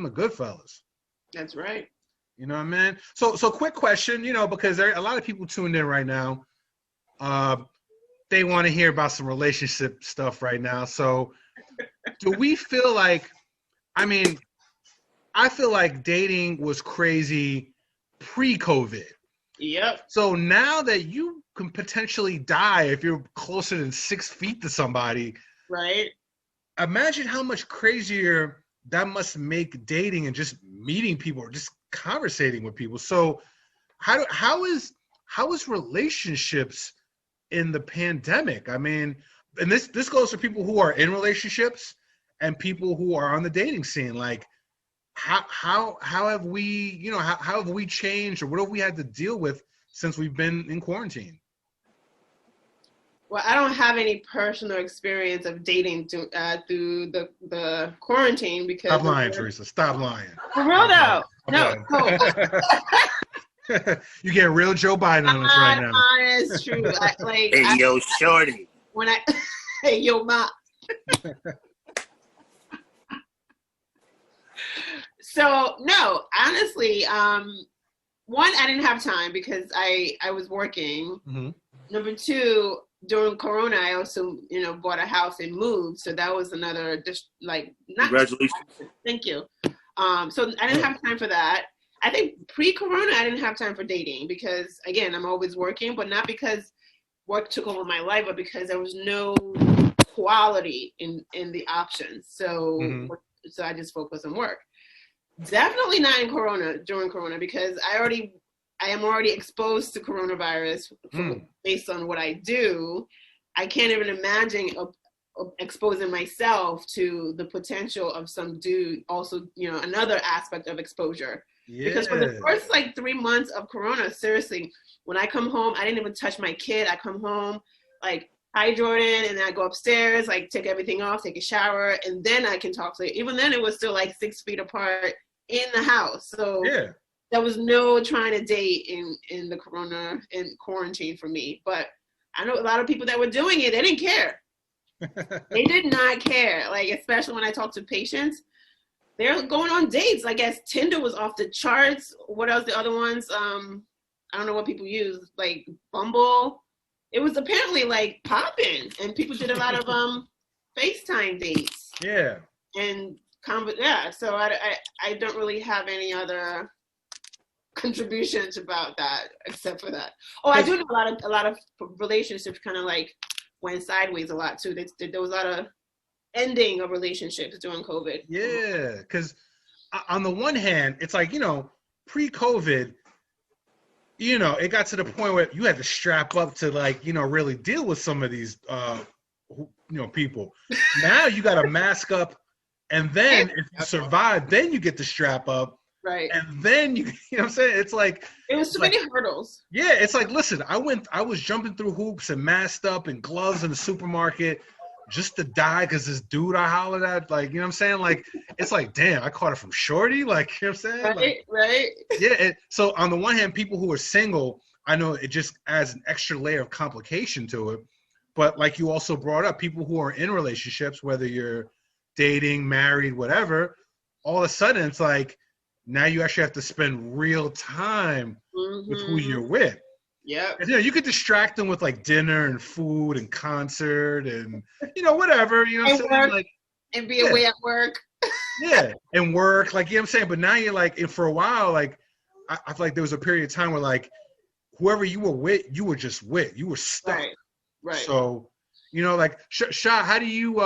the GoodFellaz. That's right. You know what I mean? So quick question, because a lot of people tuned in right now. They want to hear about some relationship stuff right now. So do we feel like, I feel like dating was crazy pre-COVID. Yep. So now that you can potentially die if you're closer than 6 feet to somebody, right? Imagine how much crazier that must make dating and just meeting people or just conversating with people. So how is relationships in the pandemic? I mean, and this goes for people who are in relationships and people who are on the dating scene. Like, how have we, how have we changed, or what have we had to deal with since we've been in quarantine? Well, I don't have any personal experience of dating through the quarantine because. Stop lying, Teresa. Stop lying. For real though. No. You get real Joe Biden on us right now. Honest, true. Hey, yo, shorty. Hey, yo, ma. So no, honestly, one, I didn't have time because I was working. Mm-hmm. Number two, during Corona, I also bought a house and moved, so that was another congratulations. Thank you. So I didn't have time for that. I think pre-Corona, I didn't have time for dating because, again, I'm always working, but not because work took over my life, but because there was no quality in the options. So so I just focused on work. Definitely not during Corona, because I am already exposed to coronavirus based on what I do. I can't even imagine exposing myself to the potential of some dude also, another aspect of exposure. Yeah. Because for the first 3 months of Corona, seriously, when I come home, I didn't even touch my kid. I come home, hi Jordan, and then I go upstairs, take everything off, take a shower, and then I can talk to you. Even then it was still 6 feet apart in the house. So yeah. There was no trying to date in the Corona and quarantine for me. But I know a lot of people that were doing it, they didn't care. They did not care. Especially when I talk to patients, they're going on dates. I guess Tinder was off the charts. What else? The other ones? I don't know what people use. Bumble. It was apparently popping, and people did a lot of FaceTime dates. Yeah. And so I don't really have any other contributions about that except for that. Oh, I do know a lot of relationships kind of went sideways a lot too. There was a lot of ending of relationships during COVID. Yeah, because on the one hand, it's pre-COVID, it got to the point where you had to strap up to really deal with some of these people. Now you got to mask up, and then if you survive, then you get to strap up. Right. And then you know what I'm saying? It's it was too many hurdles. Yeah, it's listen, I was jumping through hoops and masked up and gloves in the supermarket just to die because this dude I hollered at, you know what I'm saying? It's damn, I caught it from shorty, you know what I'm saying? Right. Yeah. So on the one hand, people who are single, I know it just adds an extra layer of complication to it. But you also brought up, people who are in relationships, whether you're dating, married, whatever, all of a sudden it's now you actually have to spend real time with who you're with. Yeah. You could distract them with dinner and food and concert and whatever. And work, and be away at work. Yeah, and work, you know what I'm saying? But now you're and for a while, I feel there was a period of time where whoever you were with, you were just with. You were stuck. Right. So, Sha, how do you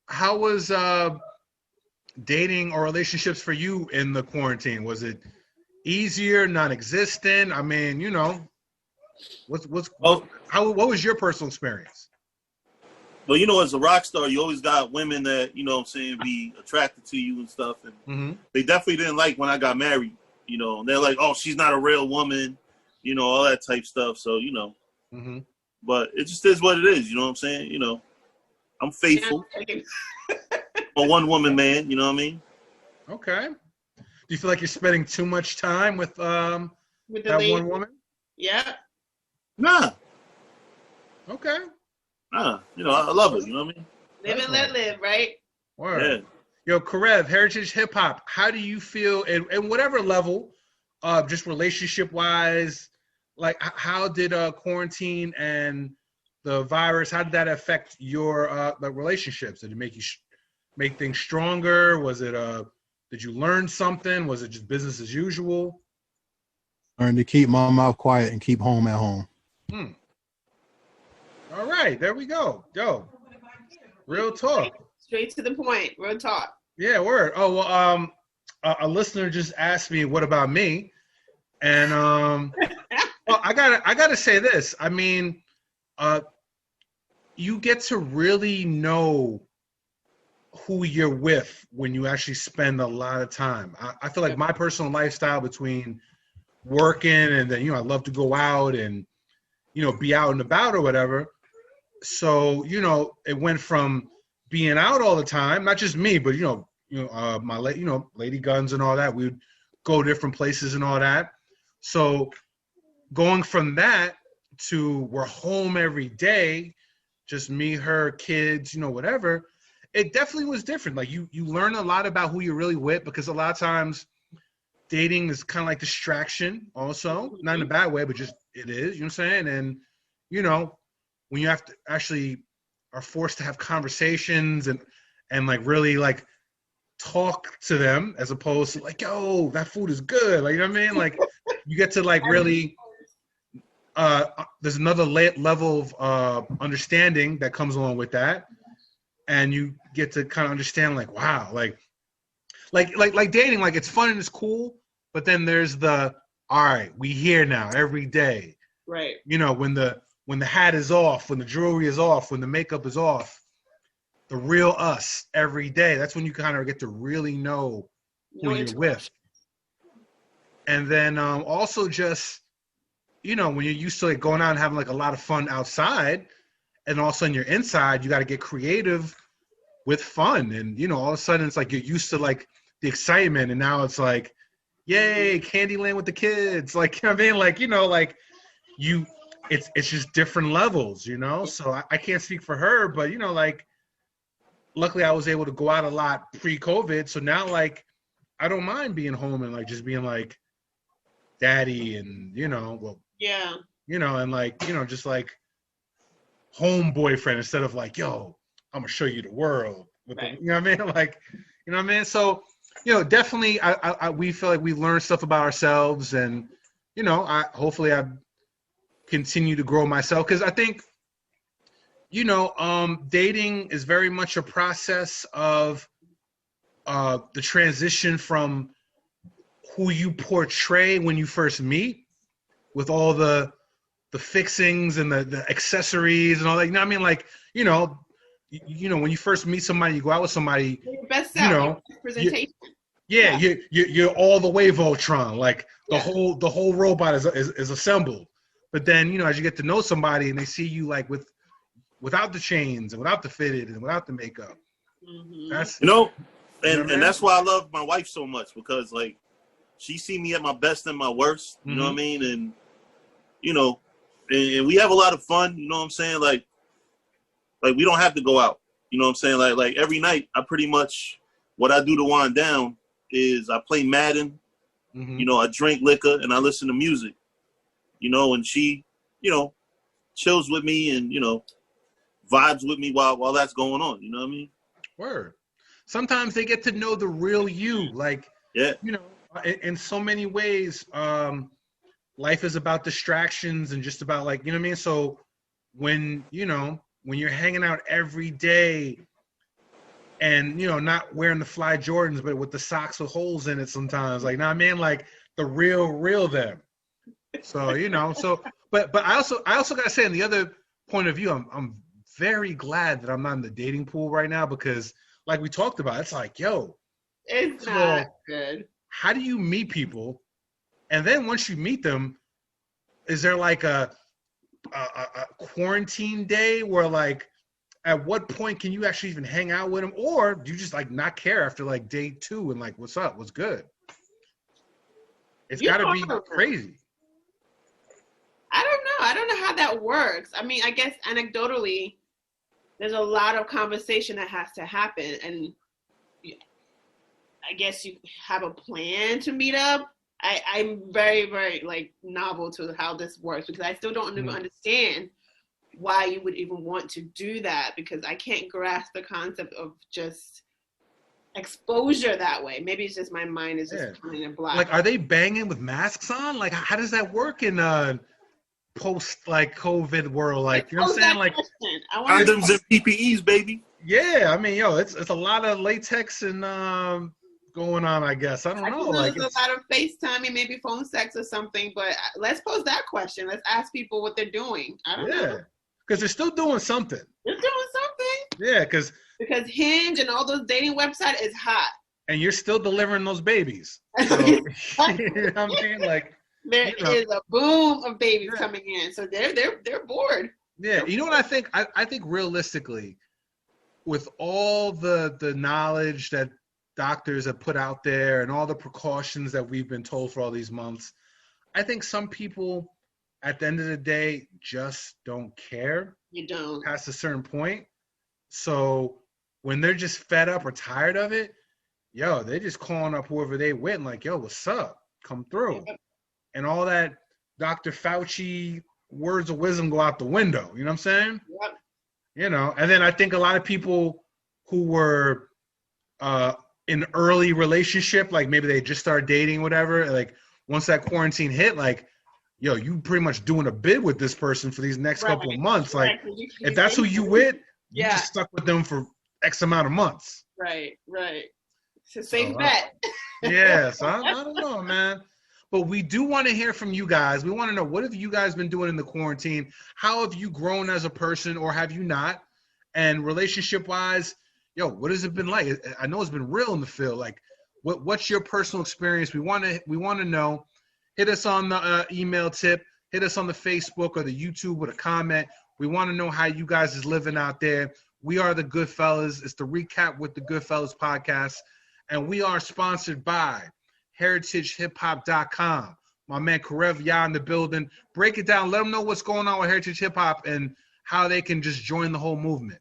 how was dating or relationships for you in the quarantine? Was it easier, non-existent? I mean, what was your personal experience? Well, as a rock star, you always got women that, be attracted to you and stuff. And they definitely didn't like when I got married, and they're like, oh, she's not a real woman, all that type stuff. So, but it just is what it is. You know what I'm saying? I'm faithful. A one woman man, you know what I mean? Okay. Do you feel like you're spending too much time with that one woman? Yeah. Nah. Okay. Nah. I love her, you know what I mean? Live and let live, right? Word. Yo, Karev, Heritage Hip Hop, how do you feel in whatever level, just relationship wise, like how did quarantine and the virus, how did that affect your like relationships? Did it make you make things stronger? Was it did you learn something? Was it just business as usual? Learn to keep my mouth quiet and keep home at home. All right, there we go. Yo, real talk. Straight to the point. Real talk. Yeah, word. Oh well, a listener just asked me, "What about me?" And well, I gotta say this. I mean, you get to really know who you're with when you actually spend a lot of time. I feel like my personal lifestyle between working and then I love to go out and be out and about or whatever. So it went from being out all the time, not just me, but my lady guns and all that. We would go different places and all that. So going from that to we're home every day, just me, her, kids, whatever. It definitely was different. Like you learn a lot about who you're really with, because a lot of times dating is kind of like distraction also, not in a bad way, but just it is, you know what I'm saying? And when you have to actually are forced to have conversations and like really like talk to them, as opposed to like, yo, that food is good. Like, you know what I mean? Like you get to like really, there's another level of understanding that comes along with that. And you get to kind of understand like, wow, like dating, like it's fun and it's cool. But then there's all right, we here now every day. Right. When the hat is off, when the jewelry is off, when the makeup is off, the real us every day. That's when you kind of get to really know who you're with. And then also just, when you're used to like going out and having like a lot of fun outside, and all of a sudden you're inside, you got to get creative with fun. And, all of a sudden it's like you're used to like the excitement. And now it's like, yay, Candyland with the kids. Like, I mean, like, like it's just different levels, So I can't speak for her, but like, luckily I was able to go out a lot pre-COVID. So now like, I don't mind being home and like, just being like daddy and, well, yeah, and like, just like home boyfriend instead of like, yo, I'm gonna show you the world. With right. the, you know what I mean? Like, you know what I mean? So, definitely we feel like we learned stuff about ourselves, and, hopefully I continue to grow myself, because I think, dating is very much a process of the transition from who you portray when you first meet, with all the fixings and the accessories and all that. You know what I mean? Like, when you first meet somebody, you go out with somebody, best self, presentation. You're all the way Voltron. Like the whole robot is assembled. But then, as you get to know somebody and they see you like without the chains and without the fitted and without the makeup. Mm-hmm. That's and that's why I love my wife so much, because like she see me at my best and my worst. You know what I mean? And and we have a lot of fun. You know what I'm saying? Like we don't have to go out. You know what I'm saying? Like every night, I pretty much, what I do to wind down is I play Madden. I drink liquor and I listen to music. And she, chills with me and vibes with me while that's going on. You know what I mean? Word. Sometimes they get to know the real you. Like, in so many ways, life is about distractions and just about like, you know what I mean? So when you're hanging out every day and, not wearing the fly Jordans, but with the socks with holes in it sometimes, like, know what I mean? Like the real them. So, but I also got to say, on the other point of view, I'm very glad that I'm not in the dating pool right now, because like we talked about, it's like, yo, it's not good. How do you meet people? And then once you meet them, is there like a quarantine day where like, at what point can you actually even hang out with them? Or do you just like not care after like day 2 and like, what's up? What's good? It's got to be crazy. I don't know how that works. I mean, I guess anecdotally, there's a lot of conversation that has to happen. And I guess you have a plan to meet up. I'm very, very like novel to how this works because I still don't even understand why you would even want to do that because I can't grasp the concept of just exposure that way. Maybe it's just my mind is just kind of black. Like, are they banging with masks on? Like, how does that work in post like COVID world? Like, you know what I'm saying? Like, condoms and PPEs, baby. Yeah, I mean, yo, it's a lot of latex and going on. I guess I don't know. Like, there's a lot of FaceTiming, maybe phone sex or something. But let's pose that question. Let's ask people what they're doing. I don't know. Because they're still doing something. They're doing something. Yeah, because Hinge and all those dating websites is hot. And you're still delivering those babies. So, you know what I mean? Like, there is a boom of babies coming in, so they're bored. Yeah, you know what I think? I think realistically, with all the knowledge that doctors have put out there and all the precautions that we've been told for all these months, I think some people at the end of the day just don't care. You don't. Past a certain point. So when they're just fed up or tired of it, yo, they're just calling up whoever they with and like, yo, what's up? Come through. Yep. And all that Dr. Fauci words of wisdom go out the window. You know what I'm saying? Yep. You know, and then I think a lot of people who were in early relationship, like maybe they just started dating, whatever, like once that quarantine hit, like, yo, you pretty much doing a bid with this person for these next couple of months. Like, if that's who you with, you just stuck with them for X amount of months. Right. It's a safe bet. Yes, I don't know, man. But we do want to hear from you guys. We want to know, what have you guys been doing in the quarantine? How have you grown as a person, or have you not? And relationship-wise, yo, what has it been like? I know it's been real in the field. Like, what's your personal experience? We want to know. Hit us on the email tip. Hit us on the Facebook or the YouTube with a comment. We want to know how you guys is living out there. We are the GoodFellaz. It's the Recap with the GoodFellaz podcast. And we are sponsored by heritagehiphop.com. My man Karev Yah in the building. Break it down. Let them know what's going on with Heritage Hip Hop and how they can just join the whole movement.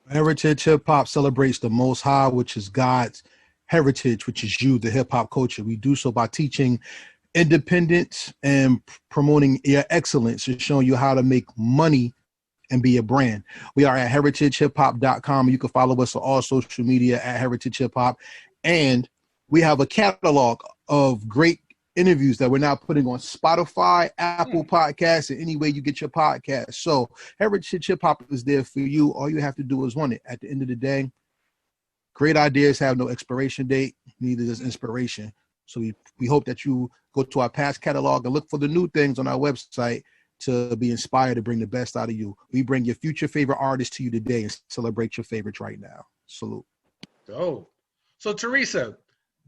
Heritage Hip Hop celebrates the Most High, which is God's heritage, which is you, the hip hop culture. We do so by teaching independence and promoting your excellence and showing you how to make money and be a brand. We are at heritagehiphop.com. You can follow us on all social media at Heritage Hip Hop. And we have a catalog of great interviews that we're now putting on Spotify, Apple Podcasts, and any way you get your podcast. So Heritage Hip Hop is there for you. All you have to do is want it. At the end of the day, great ideas have no expiration date, neither does inspiration. So we hope that you go to our past catalog and look for the new things on our website to be inspired to bring the best out of you. We bring your future favorite artists to you today and celebrate your favorites right now. Salute. Oh, so Teresa,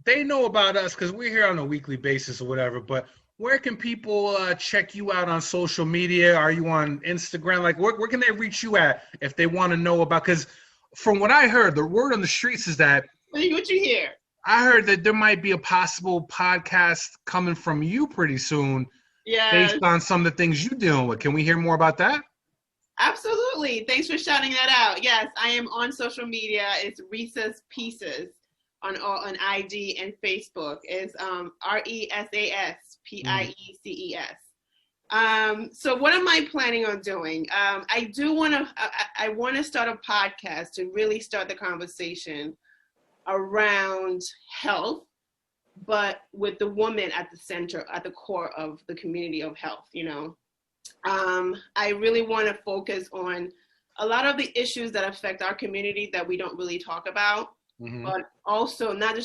they know about us because we're here on a weekly basis or whatever, but where can people check you out on social media? Are you on Instagram? Like, where can they reach you at if they want to know about, because from what I heard, the word on the streets is that. What you hear? I heard that there might be a possible podcast coming from you pretty soon. Yeah. Based on some of the things you're dealing with. Can we hear more about that? Absolutely. Thanks for shouting that out. Yes, I am on social media. It's Reese's Pieces on IG and Facebook. It's RESASPIECES. So what am I planning on doing? I want to start a podcast to really start the conversation around health, but with the woman at the center, at the core of the community of health. You know, I really want to focus on a lot of the issues that affect our community that we don't really talk about, but also not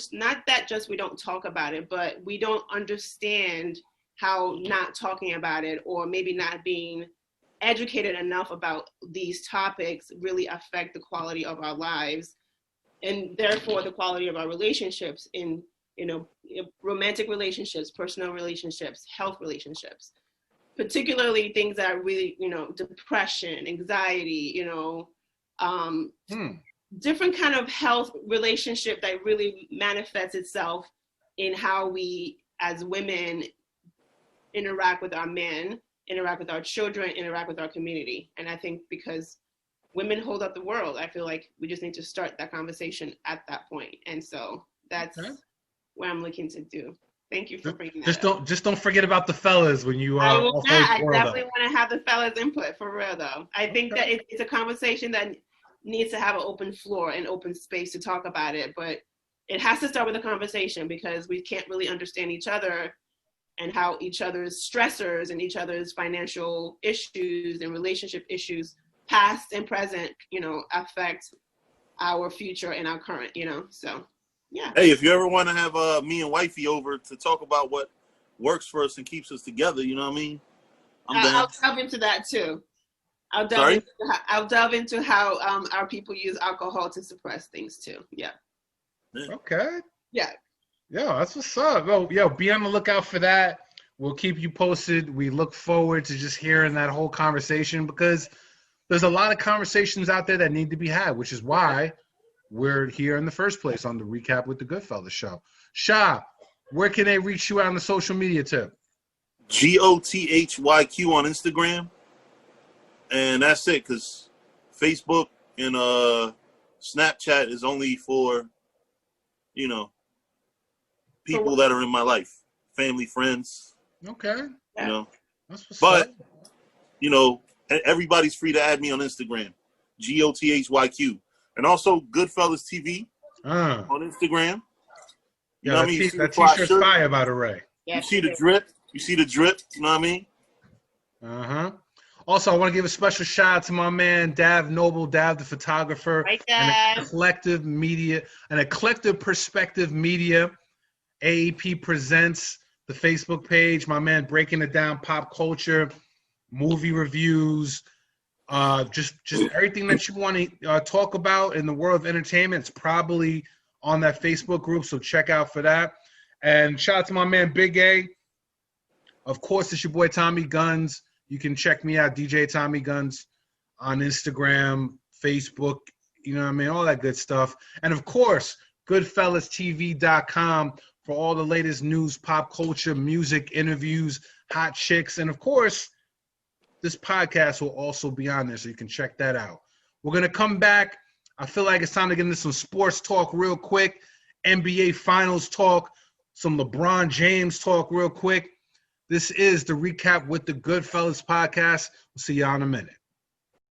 that we don't talk about it, but we don't understand how not talking about it, or maybe not being educated enough about these topics, really affect the quality of our lives, and therefore the quality of our relationships in, romantic relationships, personal relationships, health relationships, particularly things that are really, depression, anxiety, different kind of health relationship that really manifests itself in how we as women interact with our men, interact with our children, interact with our community. And I think because women hold up the world, I feel like we just need to start that conversation at that point. And so That's what I'm looking to do. Thank you for bringing that up. Just don't forget about the fellas when you I will not. I definitely want to have the fellas input for real though. I think that it's a conversation that needs to have an open floor and open space to talk about it, but it has to start with a conversation because we can't really understand each other and how each other's stressors and each other's financial issues and relationship issues, past and present, affect our future and our current, so. Yeah. Hey, if you ever want to have me and wifey over to talk about what works for us and keeps us together, you know what I mean? I'll delve into that too. I'll delve into how our people use alcohol to suppress things too. Yeah. Okay. Yeah. Yeah, that's what's up. Well, be on the lookout for that. We'll keep you posted. We look forward to just hearing that whole conversation because there's a lot of conversations out there that need to be had, which is why we're here in the first place on the Recap with the GoodFellaz show. Sha, where can they reach you out on the social media tip? GOTHYQ on Instagram. And that's it, because Facebook and Snapchat is only for, people that are in my life. Family, friends. Okay. That's what's up. Everybody's free to add me on Instagram. GOTHYQ. And also GoodFellaz TV on Instagram. You know what I mean? That t-shirt's fire, by the way. You see the drip. You know what I mean? Uh-huh. Also, I want to give a special shout out to my man, Dav Noble, Dav the photographer, and a collective perspective media. AEP presents the Facebook page. My man breaking it down, pop culture, movie reviews, just everything that you want to talk about in the world of entertainment. It's probably on that Facebook group, so check out for that. And shout out to my man Big A. Of course, it's your boy Tommy Guns. You can check me out, DJ Tommy Guns, on Instagram, Facebook, all that good stuff. And of course, GoodFellazTV.com for all the latest news, pop culture, music, interviews, hot chicks, and of course, this podcast will also be on there, so you can check that out. We're going to come back. I feel like it's time to get into some sports talk real quick, NBA Finals talk, some LeBron James talk real quick. This is the Recap with the GoodFellaz podcast. We'll see y'all in a minute.